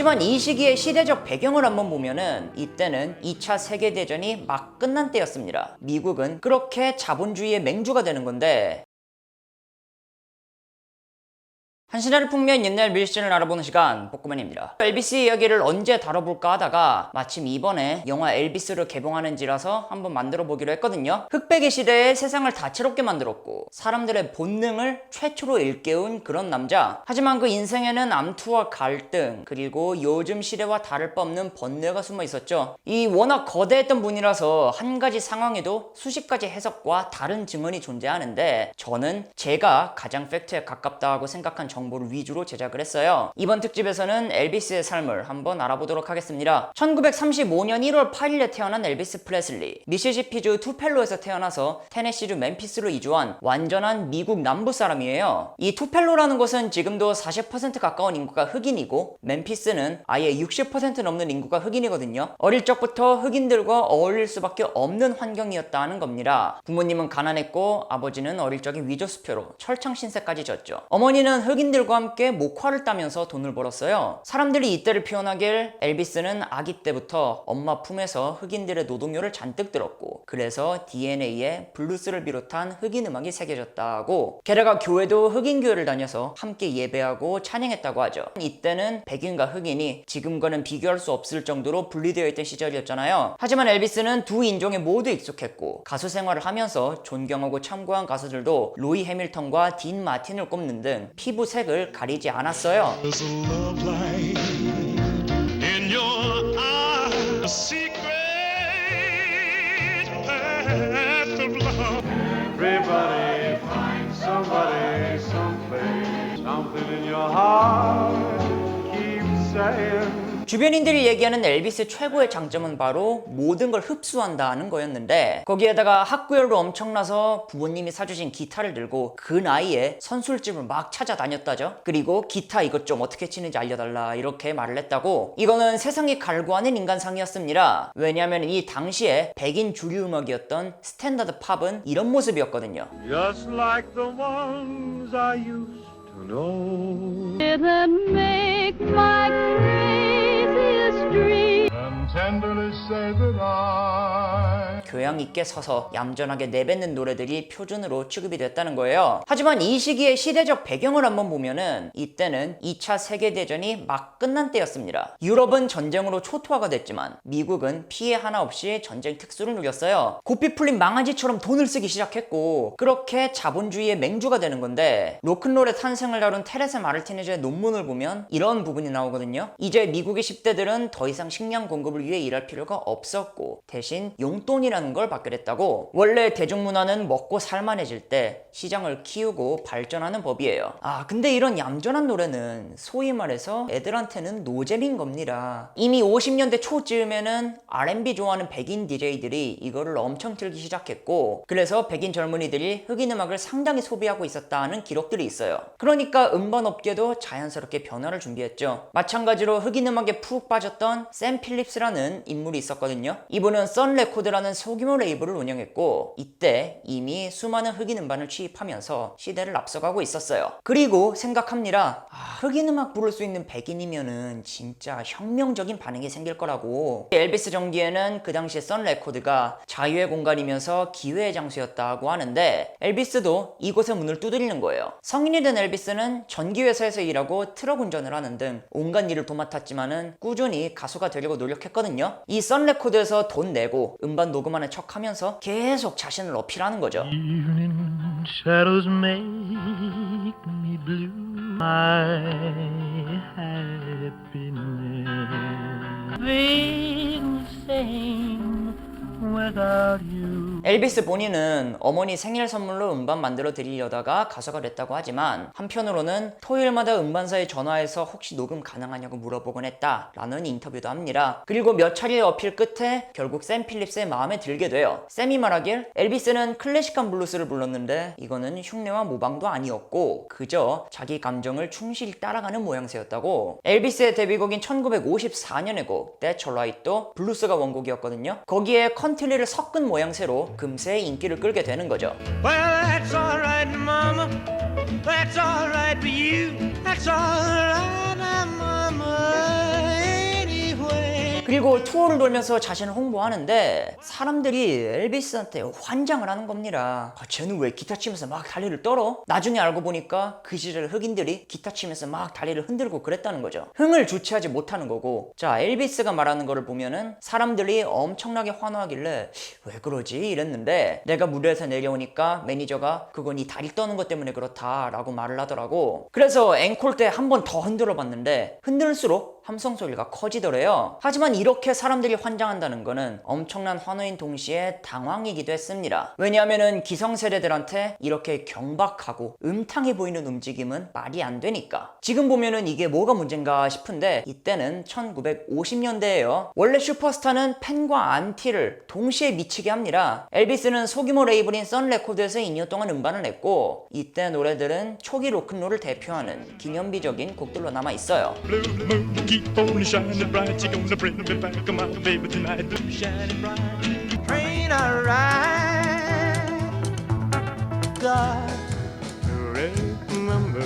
하지만 이 시기의 시대적 배경을 한번 보면은 이때는 2차 세계대전이 막 끝난 때였습니다. 미국은 그렇게 자본주의의 맹주가 되는 건데, 한 시대를 풍미한 옛날 뮤지션을 알아보는 시간, 복구맨입니다. 엘비스 이야기를 언제 다뤄볼까 하다가 마침 이번에 영화 엘비스를 개봉하는지라서 한번 만들어 보기로 했거든요. 흑백의 시대에 세상을 다채롭게 만들었고 사람들의 본능을 최초로 일깨운 그런 남자. 하지만 그 인생에는 암투와 갈등, 그리고 요즘 시대와 다를 바 없는 번뇌가 숨어 있었죠. 이 워낙 거대했던 분이라서 한 가지 상황에도 수십 가지 해석과 다른 증언이 존재하는데, 저는 제가 가장 팩트에 가깝다고 생각한 정보를 위주로 제작을 했어요. 이번 특집에서는 엘비스의 삶을 한번 알아보도록 하겠습니다. 1935년 1월 8일에 태어난 엘비스 프레슬리. 미시시피주 투펠로에서 태어나서 테네시주 멤피스로 이주한 완전한 미국 남부 사람이에요. 이 투펠로라는 곳은 지금도 40% 가까운 인구가 흑인이고 멤피스는 아예 60% 넘는 인구가 흑인이거든요. 어릴 적부터 흑인들과 어울릴 수밖에 없는 환경이었다는 겁니다. 부모님은 가난했고 아버지는 어릴 적에 위조수표로 철창 신세까지 졌죠. 어머니는 흑인들과 함께 목화를 따면서 돈을 벌었어요. 사람들이 이때를 표현하길 엘비스는 아기 때부터 엄마 품에서 흑인들의 노동요를 잔뜩 들었고 그래서 DNA에 블루스를 비롯한 흑인 음악이 새겨졌다고, 게다가 교회도 흑인 교회를 다녀서 함께 예배하고 찬양했다고 하죠. 이때는 백인과 흑인이 지금과는 비교할 수 없을 정도로 분리되어 있던 시절이었잖아요. 하지만 엘비스는 두 인종에 모두 익숙했고 가수 생활을 하면서 존경하고 참고한 가수들도 로이 해밀턴과 딘 마틴을 꼽는 등 피부색을 가리지 않았어요. Everybody find somebody, someplace, something in your heart keeps saying. 주변인들이 얘기하는 엘비스의 최고의 장점은 바로 모든 걸 흡수한다는 거였는데, 거기에다가 학구열도 엄청나서 부모님이 사주신 기타를 들고 그 나이에 선술집을 막 찾아다녔다죠. 그리고 기타 이것 좀 어떻게 치는지 알려달라 이렇게 말을 했다고. 이거는 세상이 갈구하는 인간상이었습니다. 왜냐하면 이 당시에 백인 주류 음악이었던 스탠다드 팝은 이런 모습이었거든요. Just like the ones I used to know. Didn't make my craziest dream. And tenderly say goodbye. 교양 있게 서서 얌전하게 내뱉는 노래들이 표준으로 취급이 됐다는 거예요. 하지만 이 시기의 시대적 배경을 한번 보면은 이때는 2차 세계대전이 막 끝난 때였습니다. 유럽은 전쟁으로 초토화가 됐지만 미국은 피해 하나 없이 전쟁 특수를 누렸어요. 고삐 풀린 망아지처럼 돈을 쓰기 시작했고 그렇게 자본주의의 맹주가 되는 건데, 로큰롤의 탄생을 다룬 테레세 마르티네즈의 논문을 보면 이런 부분이 나오거든요. 이제 미국의 10대들은 더 이상 식량 공급을 위해 일할 필요가 없었고 대신 용돈이라는 걸 받게 됐다고. 원래 대중문화는 먹고 살만해질 때 시장을 키우고 발전하는 법이에요. 근데 이런 얌전한 노래는 소위 말해서 애들한테는 노잼인 겁니다. 이미 50년대 초쯤에는 R&B 좋아하는 백인 DJ들이 이거를 엄청 틀기 시작했고 그래서 백인 젊은이들이 흑인 음악을 상당히 소비하고 있었다는 기록들이 있어요. 그러니까 음반업계도 자연스럽게 변화를 준비했죠. 마찬가지로 흑인 음악에 푹 빠졌던 샘 필립스라는 인물이 있었거든요. 이분은 선 레코드라는 소규모 레이블을 운영했고 이때 이미 수많은 흑인 음반을 취입하면서 시대를 앞서가고 있었어요. 그리고 생각합니다. 흑인 음악 부를 수 있는 백인이면은 진짜 혁명적인 반응이 생길 거라고. 엘비스 정기에는 그 당시에 선 레코드가 자유의 공간이면서 기회의 장소였다고 하는데 엘비스도 이곳의 문을 두드리는 거예요. 성인이 된 엘비스는 전기회사에서 일하고 트럭 운전을 하는 등 온갖 일을 도맡았지만은 꾸준히 가수가 되려고 노력했거든요. 이 선 레코드에서 돈 내고 음반 녹음하는 척 하면서 계속 자신을 어필하는 거죠. Evening shadows make me blue. My happiness will sing without you. 엘비스 본인은 어머니 생일 선물로 음반 만들어 드리려다가 가수가 됐다고 하지만 한편으로는 토요일마다 음반사에 전화해서 혹시 녹음 가능하냐고 물어보곤 했다 라는 인터뷰도 합니다. 그리고 몇 차례의 어필 끝에 결국 샘 필립스의 마음에 들게 돼요. 샘이 말하길 엘비스는 클래식한 블루스를 불렀는데 이거는 흉내와 모방도 아니었고 그저 자기 감정을 충실히 따라가는 모양새였다고. 엘비스의 데뷔곡인 1954년의 곡 That's Alright도 블루스가 원곡이었거든요. 거기에 컨트리를 섞은 모양새로 금세 인기를 끌게 되는 거죠. Well, that's all right, mama. That's all right for you. That's all right, mama. 그리고 투어를 돌면서 자신을 홍보하는데 사람들이 엘비스한테 환장을 하는 겁니다. 쟤는 왜 기타 치면서 막 다리를 떨어? 나중에 알고 보니까 그 시절 흑인들이 기타 치면서 막 다리를 흔들고 그랬다는 거죠. 흥을 주체하지 못하는 거고. 자, 엘비스가 말하는 거를 보면은 사람들이 엄청나게 환호하길래 왜 그러지? 이랬는데 내가 무대에서 내려오니까 매니저가 그건 네 다리 떠는 것 때문에 그렇다라고 말을 하더라고. 그래서 앵콜 때 한 번 더 흔들어 봤는데 흔들수록 함성 소리가 커지더래요. 하지만 이렇게 사람들이 환장한다는 거는 엄청난 환호인 동시에 당황이기도 했습니다. 왜냐하면은 기성세대들한테 이렇게 경박하고 음탕해 보이는 움직임은 말이 안 되니까. 지금 보면은 이게 뭐가 문제인가 싶은데 이때는 1950년대예요. 원래 슈퍼스타는 팬과 안티를 동시에 미치게 합니다. 엘비스는 소규모 레이블인 선 레코드에서 2년 동안 음반을 냈고 이때 노래들은 초기 로큰롤을 대표하는 기념비적인 곡들로 남아 있어요. Blue moon, keep on shining bright. She gonna bring me back, my baby tonight. Blue shining bright. Train I ride. God, remember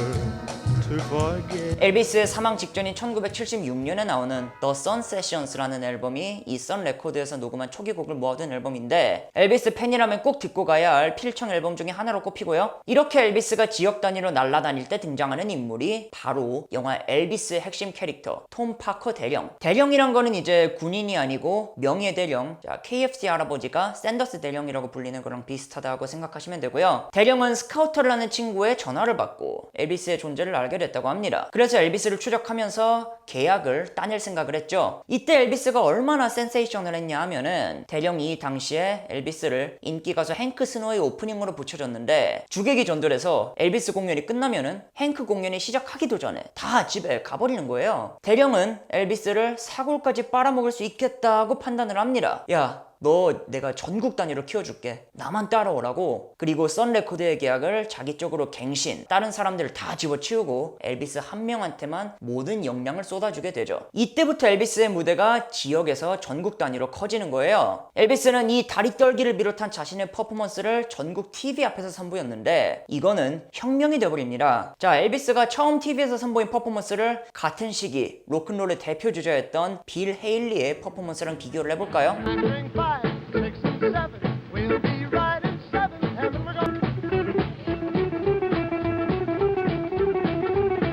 to forget. 엘비스의 사망 직전인 1976년에 나오는 The Sun Sessions라는 앨범이 이 선 레코드에서 녹음한 초기 곡을 모아둔 앨범인데 엘비스 팬이라면 꼭 듣고 가야 할 필청 앨범 중에 하나로 꼽히고요. 이렇게 엘비스가 지역 단위로 날아다닐 때 등장하는 인물이 바로 영화 엘비스의 핵심 캐릭터 톰 파커 대령. 대령이란 거는 이제 군인이 아니고 명예 대령. 자, KFC 할아버지가 샌더스 대령이라고 불리는 거랑 비슷하다고 생각하시면 되고요. 대령은 스카우터를 하는 친구의 전화를 받고 엘비스의 존재를 알게 됐다고 합니다. 그래서 엘비스를 추적하면서 계약을 따낼 생각을 했죠. 이때 엘비스가 얼마나 센세이션을 했냐 하면은 대령이 당시에 엘비스를 인기 가수 행크 스노의 오프닝으로 붙여줬는데 주객이 전돌해서 엘비스 공연이 끝나면은 행크 공연이 시작하기도 전에 다 집에 가버리는 거예요. 대령은 엘비스를 사골까지 빨아먹을 수 있겠다고 판단을 합니다. 야, 너 내가 전국 단위로 키워줄게. 나만 따라오라고. 그리고 선 레코드의 계약을 자기 쪽으로 갱신. 다른 사람들을 다 집어치우고 엘비스 한 명한테만 모든 역량을 쏟아주게 되죠. 이때부터 엘비스의 무대가 지역에서 전국 단위로 커지는 거예요. 엘비스는 이 다리 떨기를 비롯한 자신의 퍼포먼스를 전국 TV 앞에서 선보였는데 이거는 혁명이 되어버립니다. 자, 엘비스가 처음 TV에서 선보인 퍼포먼스를 같은 시기 로큰롤의 대표 주자였던 빌 헤일리의 퍼포먼스랑 비교를 해볼까요? Drink 5, 6, and 7. We'll be right in 7. And then we're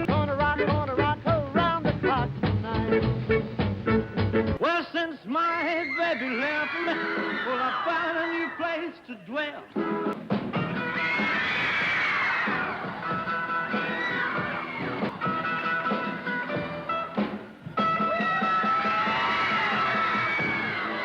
gonna rock around the clock tonight. Well, since my baby left me, well, I found a new place to dwell.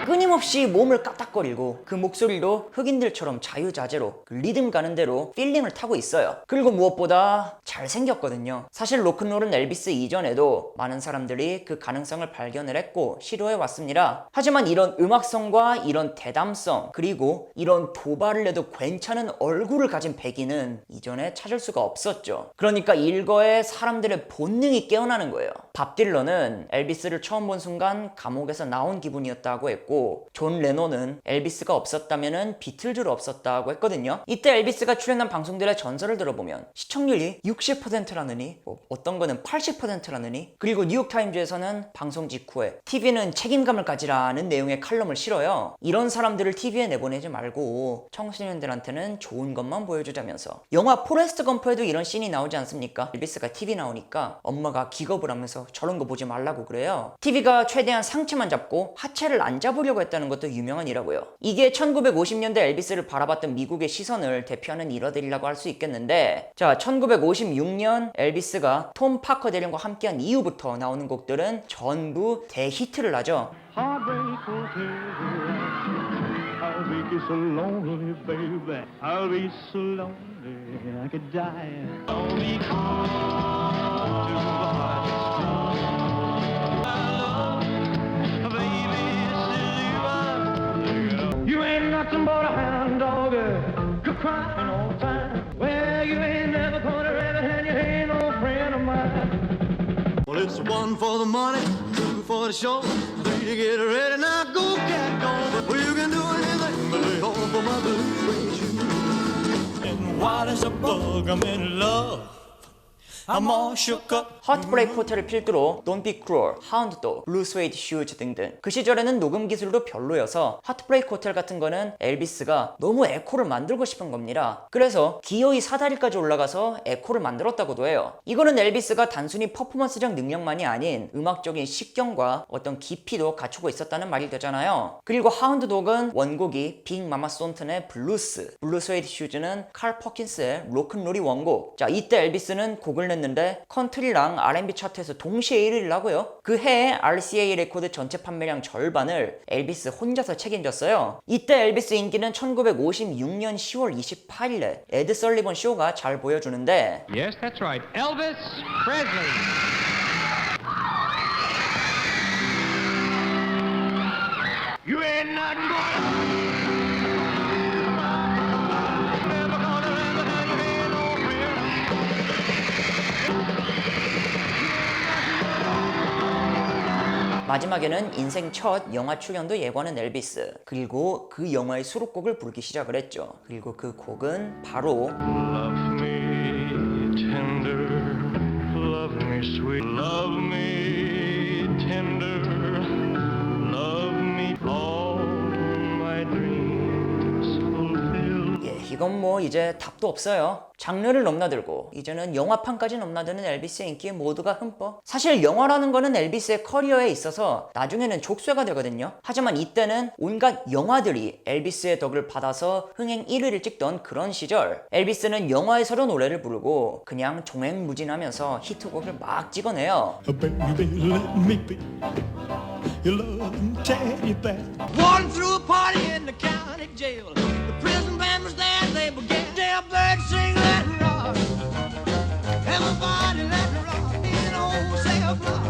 끊임없이 몸을 까딱거리고 그 목소리로 흑인들처럼 자유자재로 그 리듬 가는 대로 필링을 타고 있어요. 그리고 무엇보다 잘생겼거든요. 사실 로큰롤은 엘비스 이전에도 많은 사람들이 그 가능성을 발견을 했고 시도해 왔습니다. 하지만 이런 음악성과 이런 대담성 그리고 이런 도발을 해도 괜찮은 얼굴을 가진 백인은 이전에 찾을 수가 없었죠. 그러니까 일거에 사람들의 본능이 깨어나는 거예요. 밥 딜런은 엘비스를 처음 본 순간 감옥에서 나온 기분이었다고 했고 존 레논은 엘비스가 없었다면 비틀즈도 없었다고 했거든요. 이때 엘비스가 출연한 방송들의 전설을 들어보면 시청률이 60%라느니 어떤 거는 80%라느니 그리고 뉴욕타임즈에서는 방송 직후에 TV는 책임감을 가지라는 내용의 칼럼을 실어요. 이런 사람들을 TV에 내보내지 말고 청소년들한테는 좋은 것만 보여주자면서 영화 포레스트 검프에도 이런 씬이 나오지 않습니까? 엘비스가 TV 나오니까 엄마가 기겁을 하면서 저런 거 보지 말라고 그래요. TV가 최대한 상체만 잡고 하체를 안 잡으려고 했다는 것도 유명한 일화고요. 이게 1950년대 엘비스를 바라봤던 미국의 시선을 대표하는 일화들이라고 할 수 있겠는데 자, 1956년 엘비스가 톰 파커 대령과 함께한 이후부터 나오는 곡들은 전부 대히트를 하죠. Heartbreak hotel. I'll be so lonely, baby. I'll be so lonely, I could die. I'll be cool to the heart. Baby, you ain't nothing but a hound dog, crying all the time. Well, you ain't never gonna ever and you ain't no friend of mine. Well, it's one for the money, two for the show, three to get ready. Now go, cat, go. Well, you can do anything but lay home for my blue suede shoes. And what is a bug? I'm in love. I'm all shook up. 하트브레이크 호텔을 필두로 Don't Be Cruel, Hound Dog, Blue Suede Shoes 등등. 그 시절에는 녹음 기술도 별로여서 하트브레이크 호텔 같은 거는 엘비스가 너무 에코를 만들고 싶은 겁니다. 그래서 기어이 사다리까지 올라가서 에코를 만들었다고도 해요. 이거는 엘비스가 단순히 퍼포먼스적 능력만이 아닌 음악적인 식견과 어떤 깊이도 갖추고 있었다는 말이 되잖아요. 그리고 하운드 독은 원곡이 빅 마마 손튼의 블루스, 블루 스웨이드 슈즈는 칼 퍼킨스의 로큰롤이 원곡. 자, 이때 엘비스는 곡을 냈는데 컨트리랑 R&B 차트에서 동시에 1위를 하고요. 그 해에 RCA 레코드 전체 판매량 절반을 엘비스 혼자서 책임졌어요. 이때 엘비스 인기는 1956년 10월 28일에 에드 설리번 쇼가 잘 보여주는데 Yes, that's right. Elvis Presley. You ain't nothing but never gonna ever have your head on 마지막에는 인생 첫 영화 출연도 예고하는 엘비스. 그리고 그 영화의 수록곡을 부르기 시작을 했죠. 그리고 그 곡은 바로 Love me tender, love me sweet, love me tender, love me all my dreams fulfill. 예, 이건 뭐 이제 답도 없어요. 장르를 넘나들고 이제는 영화판까지 넘나드는 엘비스의 인기에 모두가 흠뻑. 사실 영화라는 거는 엘비스의 커리어에 있어서 나중에는 족쇄가 되거든요. 하지만 이때는 온갖 영화들이 엘비스의 덕을 받아서 흥행 1위를 찍던 그런 시절, 엘비스는 영화에서도 노래를 부르고 그냥 종횡무진하면서 히트곡을 막 찍어내요. Baby, let me be your loving teddy bear. Walking through a party in the county jail. The prison band was there, they began. Jailbird sing, let it rock. Everybody let it rock. In old cell block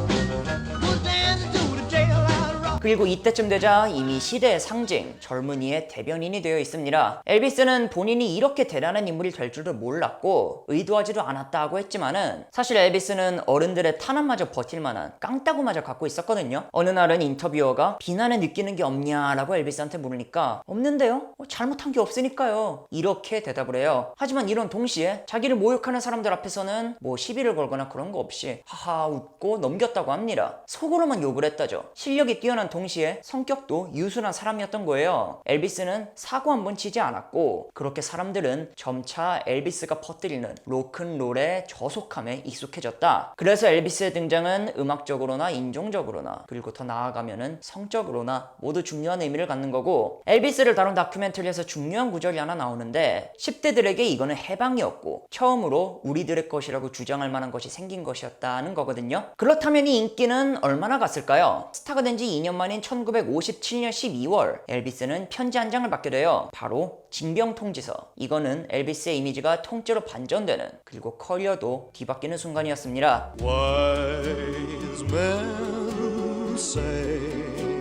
was dancing to the jailhouse rock. 그리고 이때쯤 되자 이미 시대의 상징, 젊은이의 대변인이 되어 있습니다. 엘비스는 본인이 이렇게 대단한 인물이 될 줄도 몰랐고 의도하지도 않았다고 했지만은 사실 엘비스는 어른들의 탄압마저 버틸 만한 깡따구마저 갖고 있었거든요. 어느 날은 인터뷰어가 비난에 느끼는 게 없냐라고 엘비스한테 물으니까 없는데요? 잘못한 게 없으니까요. 이렇게 대답을 해요. 하지만 이런 동시에 자기를 모욕하는 사람들 앞에서는 뭐 시비를 걸거나 그런 거 없이 하하 웃고 넘겼다고 합니다. 속으로만 욕을 했다죠. 실력이 뛰어난 동시에 성격도 유순한 사람이었던 거예요. 엘비스는 사고 한 번 치지 않았고 그렇게 사람들은 점차 엘비스가 퍼뜨리는 로큰롤의 저속함에 익숙해졌다. 그래서 엘비스의 등장은 음악적으로나 인종적으로나 그리고 더 나아가면은 성적으로나 모두 중요한 의미를 갖는 거고, 엘비스를 다룬 다큐멘터리에서 중요한 구절이 하나 나오는데 10대들에게 이거는 해방이었고 처음으로 우리들의 것이라고 주장할 만한 것이 생긴 것이었다는 거거든요. 그렇다면 이 인기는 얼마나 갔을까요? 스타가 된 지 2년 만인 1957년 12월 엘비스는 편지 한 장을 받게 돼요. 바로 징병통지서. 이거는 엘비스의 이미지가 통째로 반전되는, 그리고 커리어도 뒤바뀌는 순간이었습니다. Wise men say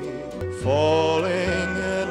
falling